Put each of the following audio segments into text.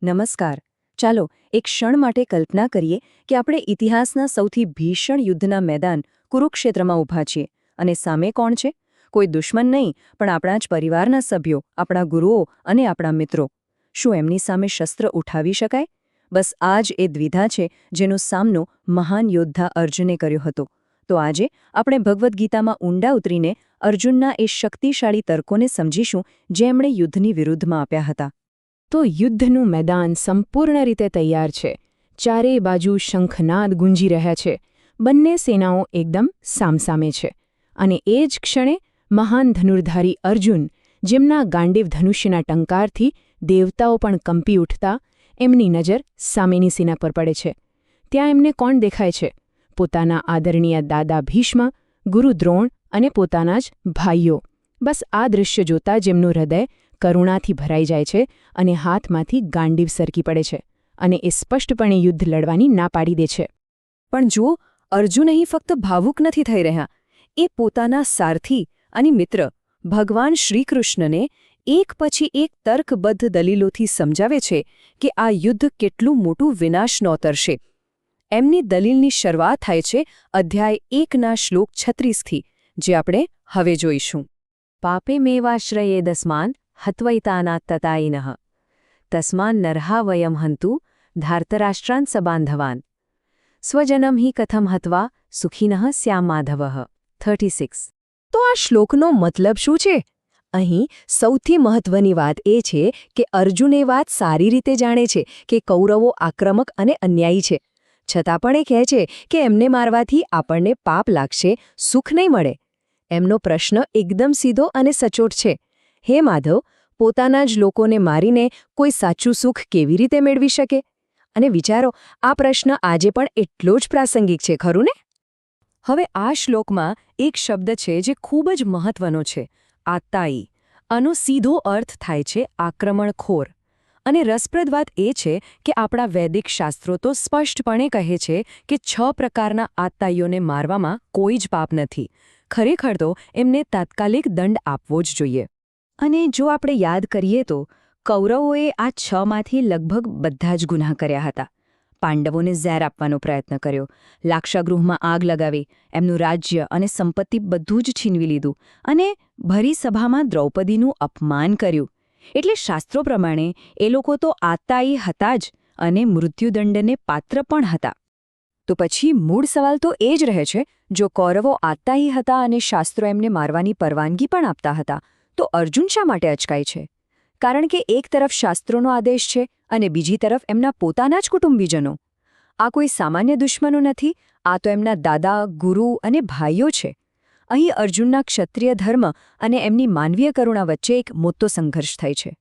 નમસ્કાર. ચાલો એક ક્ષણ માટે કલ્પના કરીએ કે આપણે ઇતિહાસના સૌથી ભીષણ યુદ્ધના મેદાન કુરુક્ષેત્રમાં ઊભા છીએ અને સામે કોણ છે? કોઈ દુશ્મન નહીં, પણ આપણા જ પરિવારના સભ્યો, આપણા ગુરુઓ અને આપણા મિત્રો. શું એમની સામે શસ્ત્ર ઉઠાવી શકાય? બસ આ જ એ દ્વિધા છે જેનો સામનો મહાન યોદ્ધા અર્જુને કર્યો હતો. તો આજે આપણે ભગવદ્ ગીતામાં ઊંડા ઉતરીને અર્જુનના એ શક્તિશાળી તર્કોને સમજીશું જે એમણે યુદ્ધની વિરુદ્ધમાં આપ્યા હતા. તો યુદ્ધનું મેદાન સંપૂર્ણ રીતે તૈયાર છે. ચારેય બાજુ શંખનાદ ગુંજી રહ્યા છે. બંને સેનાઓ એકદમ સામસામે છે. અને એ જ ક્ષણે મહાન ધનુર્ધારી અર્જુન, જેમના ગાંડીવ ધનુષ્યના ટંકારથી દેવતાઓ પણ કંપી ઉઠતા, એમની નજર સામેની સેના પર પડે છે. ત્યાં એમને કોણ દેખાય છે? પોતાના આદરણીય દાદા ભીષ્મ, ગુરુ દ્રોણ અને પોતાના જ ભાઈઓ. બસ આ દૃશ્ય જોતા જેમનું હૃદય કરુણાથી ભરાઈ જાય છે અને હાથમાંથી ગાંડીવ સરકી પડે છે અને એ સ્પષ્ટપણે યુદ્ધ લડવાની ના પાડી દે છે. પણ જુઓ, અર્જુન અહીં ફક્ત ભાવુક નથી થઈ રહ્યા. એ પોતાના સારથી અને મિત્ર ભગવાન શ્રીકૃષ્ણને એક પછી એક તર્કબદ્ધ દલીલોથી સમજાવે છે કે આ યુદ્ધ કેટલું મોટું વિનાશ નોતરશે. એમની દલીલની શરૂઆત થાય છે અધ્યાય 1ના શ્લોક 36થી, જે આપણે હવે જોઈશું. પાપે મેવાશ્રયેદસ્માન હત્વૈતાના તતાઈનઃ તસ્માન નરહા વયમ હંતુ ધાર્તરાષ્ટ્રાન સબાંધવાન સ્વજનમ હિ કથમ હત્વા સુખિનઃ સ્યામ માધવઃ. 36. તો આ શ્લોકનો મતલબ શું છે? અહીં સૌથી મહત્વની વાત એ છે કે અર્જુન એ વાત સારી રીતે જાણે છે કે કૌરવો આક્રમક અને અન્યાયી છે. છતાં પણ એ કહે છે કે એમને મારવાથી આપણને પાપ લાગશે, સુખ નહીં મળે. એમનો પ્રશ્ન એકદમ સીધો અને સચોટ છે. હે માધવ, પોતાના જ લોકોને મારીને કોઈ સાચું સુખ કેવી રીતે મેળવી શકે? અને વિચારો, આ પ્રશ્ન આજે પણ એટલો જ પ્રાસંગિક છે, ખરું ને? હવે આ શ્લોકમાં એક શબ્દ છે જે ખૂબ જ મહત્વનો છે, આત્તાઈ. આનો સીધો અર્થ થાય છે આક્રમણખોર. અને રસપ્રદ વાત એ છે કે આપણા વૈદિક શાસ્ત્રો તો સ્પષ્ટપણે કહે છે કે 6 પ્રકારના આત્તાઈઓને મારવામાં કોઈ જ પાપ નથી. ખરેખર તો એમને તાત્કાલિક દંડ આપવો જ જોઈએ. અને જો આપણે યાદ કરીએ તો કૌરવોએ આ 6માંથી લગભગ બધા જ ગુનાહ કર્યા હતા. પાંડવોને ઝેર આપવાનો પ્રયત્ન કર્યો, લાક્ષાગૃહમાં આગ લગાવી, એમનું રાજ્ય અને સંપત્તિ બધું જ છીનવી લીધું અને ભરી સભામાં દ્રૌપદીનું અપમાન કર્યું. એટલે શાસ્ત્રો પ્રમાણે એ લોકો તો આત્તાઈ હતા જ અને મૃત્યુદંડને પાત્ર પણ હતા. તો પછી મૂળ સવાલ તો એ જ રહે છે, જો કૌરવો આત્તાઈ હતા અને શાસ્ત્રો એમને મારવાની પરવાનગી પણ આપતા હતા, તો અર્જુન શા માટે અચકાય છે? કારણ કે એક તરફ શાસ્ત્રોનો આદેશ છે અને બીજી તરફ એમના પોતાના જ કુટુંબીજનો. આ કોઈ સામાન્ય દુશ્મનો નથી, આ તો એમના દાદા, ગુરુ અને ભાઈઓ છે. અહીં અર્જુનના ક્ષત્રિય ધર્મ અને એમની માનવીય કરુણા વચ્ચે એક મોટો સંઘર્ષ થાય છે.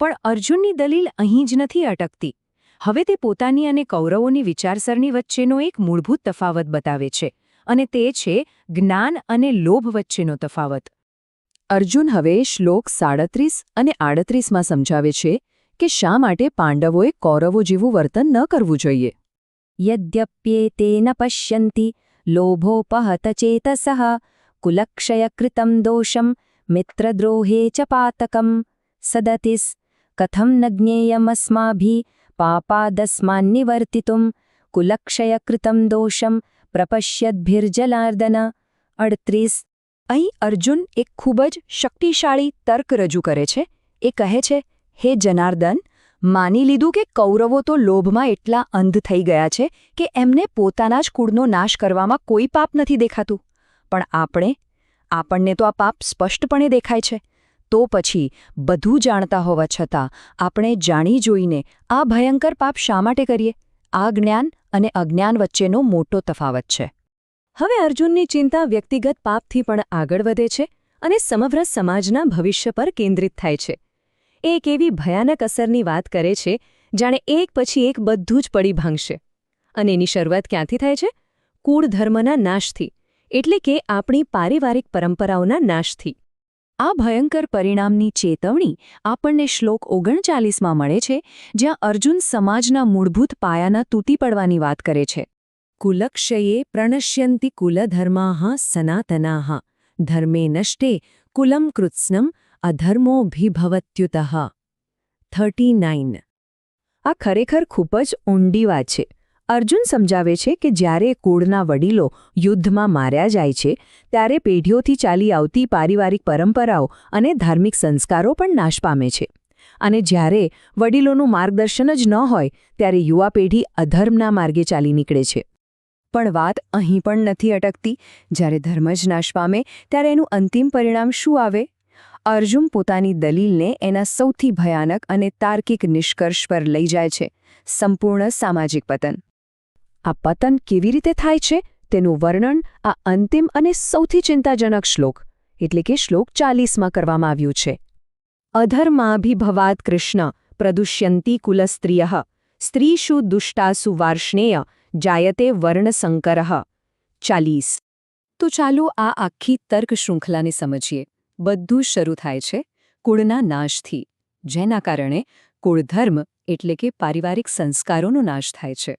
પણ અર્જુનની દલીલ અહીં જ નથી અટકતી. હવે તે પોતાની અને કૌરવોની વિચારસરણી વચ્ચેનો એક મૂળભૂત તફાવત બતાવે છે, અને તે છે જ્ઞાન અને લોભ વચ્ચેનો તફાવત. અર્જુન હવે શ્લોક 37 અને 38માં સમજાવે છે કે શા માટે પાંડવોએ કૌરવો જેવું વર્તન ન કરવું જોઈએ. યદ્યપ્યેતેન પશ્યન્તિ લોભોપહત ચેતસઃ કુલક્ષયકૃતમ દોષમ મિત્રદ્રોહે ચ પાતકમ સદતિસ કથમ ન જ્ઞેયમસ્માભિ પાપાદસ્માન્નિવર્તિતુમ કુલક્ષયકૃતમ દોષમ પ્રપશ્યદ્ભિર્જલાર્દન. 38. અહીં અર્જુન એક ખૂબ જ શક્તિશાળી તર્ક રજૂ કરે છે. એ કહે છે, હે જનાર્દન, માની લીધું કે કૌરવો તો લોભમાં એટલા અંધ થઈ ગયા છે કે એમને પોતાના જ કુળનો નાશ કરવામાં કોઈ પાપ નથી દેખાતું. પણ આપણને તો આ પાપ સ્પષ્ટપણે દેખાય છે. તો પછી બધું જાણતા હોવા છતાં આપણે જાણી જોઈને આ ભયંકર પાપ શા માટે કરીએ? આ જ્ઞાન અને અજ્ઞાન વચ્ચેનો મોટો તફાવત છે. હવે અર્જુનની ચિંતા વ્યક્તિગત પાપથી પણ આગળ વધે છે અને સમગ્ર સમાજના ભવિષ્ય પર કેન્દ્રિત થાય છે. એ એક એવી ભયાનક અસરની વાત કરે છે જાણે એક પછી એક બધું જ પડી ભાંગશે. અને એની શરૂઆત ક્યાંથી થાય છે? કુળ ધર્મના નાશથી, એટલે કે આપણી પારિવારિક પરંપરાઓના નાશથી. આ ભયંકર પરિણામની ચેતવણી આપણને શ્લોક 39માં મળે છે, જ્યાં અર્જુન સમાજના મૂળભૂત પાયાના તૂટી પડવાની વાત કરે છે. કુલક્ષયે પ્રણશ્યન્તિ કુલધર્માઃ સનાતનાઃ ધર્મે નષ્ટે કુલમ કૃત્સ્નમ અધર્મોભિભવત્યુતઃ. 39. આ ખરેખર ખૂબ જ ઊંડી વાત છે. અર્જુન સમજાવે છે કે જ્યારે કુળના વડીલો યુદ્ધમાં માર્યા જાય છે ત્યારે પેઢીઓથી ચાલી આવતી પારિવારિક પરંપરાઓ અને ધાર્મિક સંસ્કારો પણ નાશ પામે છે. અને જ્યારે વડીલોનું માર્ગદર્શન જ ન હોય ત્યારે યુવા પેઢી અધર્મના માર્ગે ચાલી નીકળે છે. પણ વાત અહીં પણ નથી અટકતી. જ્યારે ધર્મ જ નાશ પામે ત્યારે એનું અંતિમ પરિણામ શું આવે? અર્જુન પોતાની દલીલને એના સૌથી ભયાનક અને તાર્કિક નિષ્કર્ષ પર લઈ જાય છે: સંપૂર્ણ સામાજિક પતન. આ પતન કેવી રીતે થાય છે તેનું વર્ણન આ અંતિમ અને સૌથી ચિંતાજનક શ્લોક એટલે કે શ્લોક 40માં કરવામાં આવ્યું છે. અધર્માભિભવાત કૃષ્ણ પ્રદુષ્યંતી કુલસ્ત્રિયઃ સ્ત્રીષુ દુષ્ટાસુ વાર્ષ્ણેય જાયતે વર્ણસંકરઃ. 40. તો ચાલો આ આખી તર્ક શૃંખલાને સમજીએ. બધું શરૂ થાય છે કુળના નાશથી, જેના કારણે કુળધર્મ એટલે કે પારિવારિક સંસ્કારોનો નાશ થાય છે.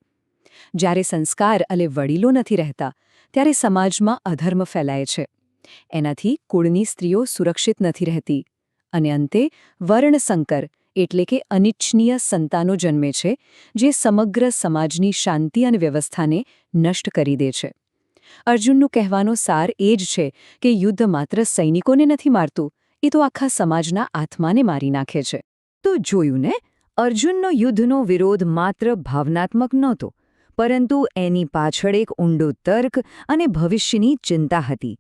જ્યારે સંસ્કાર અને વડીલો નથી રહેતા ત્યારે સમાજમાં અધર્મ ફેલાય છે. એનાથી કુળની સ્ત્રીઓ સુરક્ષિત નથી રહેતી અને અંતે વર્ણસંકર એટલે કે અનિચ્છનીય સંતાનો જન્મે છે, જે સમગ્ર સમાજની શાંતિ અને વ્યવસ્થાને નષ્ટ કરી દે છે. અર્જુનનું કહેવાનો સાર એ જ છે કે યુદ્ધ માત્ર સૈનિકોને નથી મારતું, એ તો આખા સમાજના આત્માને મારી નાખે છે. તો જોયું ને, અર્જુનનો યુદ્ધનો વિરોધ માત્ર ભાવનાત્મક નહોતો, પરંતુ એની પાછળ એક ઊંડો તર્ક અને ભવિષ્યની ચિંતા હતી.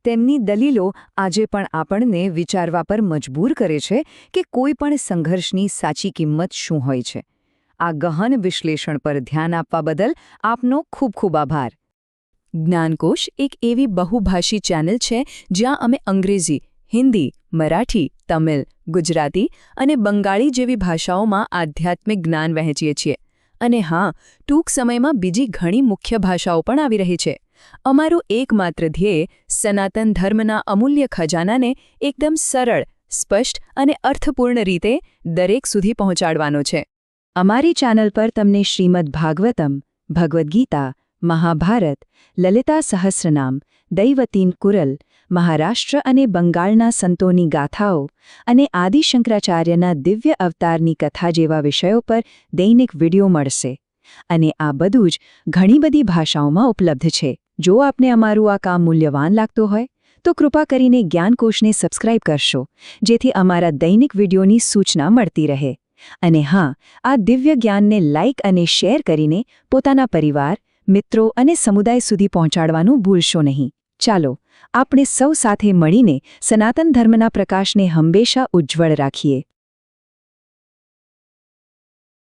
તેમની દલીલો આજે પણ આપણને વિચારવા પર મજબૂર કરે છે કે કોઈ પણ સંઘર્ષની સાચી કિંમત શું હોય છે. આ ગહન વિશ્લેષણ પર ધ્યાન આપવા બદલ આપનો ખૂબ ખૂબ આભાર. જ્ઞાનકોશ એક એવી બહુભાષી ચેનલ છે જ્યાં અમે અંગ્રેજી, હિન્દી, મરાઠી, તમિલ, ગુજરાતી અને બંગાળી જેવી ભાષાઓમાં આધ્યાત્મિક જ્ઞાન વહેંચીએ છીએ. અને હા, ટૂંક સમયમાં બીજી ઘણી મુખ્ય ભાષાઓ પણ આવી રહી છે. અમારું એકમાત્ર ધ્યેય સનાતન ધર્મના અમૂલ્ય ખજાનાને એકદમ સરળ, સ્પષ્ટ અને અર્થપૂર્ણ રીતે દરેક સુધી પહોંચાડવાનો છે. અમારી ચેનલ પર તમને શ્રીમદ્ ભાગવતમ, ભગવદ્ ગીતા, મહાભારત, લલિતા સહસ્રનામ, દૈવતીન કુરલ, મહારાષ્ટ્ર અને બંગાળના સંતોની ગાથાઓ અને આદિ શંકરાચાર્યના દિવ્ય અવતારની કથા જેવા વિષયો પર દૈનિક વિડીયો મળશે. અને આ બધું જ ઘણી બધી ભાષાઓમાં ઉપલબ્ધ છે. જો આપને અમારું આ કામ મૂલ્યવાન લાગતું હોય તો કૃપા કરીને જ્ઞાનકોશને સબસ્ક્રાઇબ કરશો, જેથી અમારા દૈનિક વિડીયોની સૂચના મળતી રહે. અને હા, આ દિવ્ય જ્ઞાનને લાઇક અને શેર કરીને પોતાના પરિવાર, મિત્રો અને સમુદાય સુધી પહોંચાડવાનું ભૂલશો નહીં. ચાલો, આપણે સૌ સાથે મળીને સનાતન ધર્મના પ્રકાશને હંમેશા ઉજ્જવળ રાખીએ.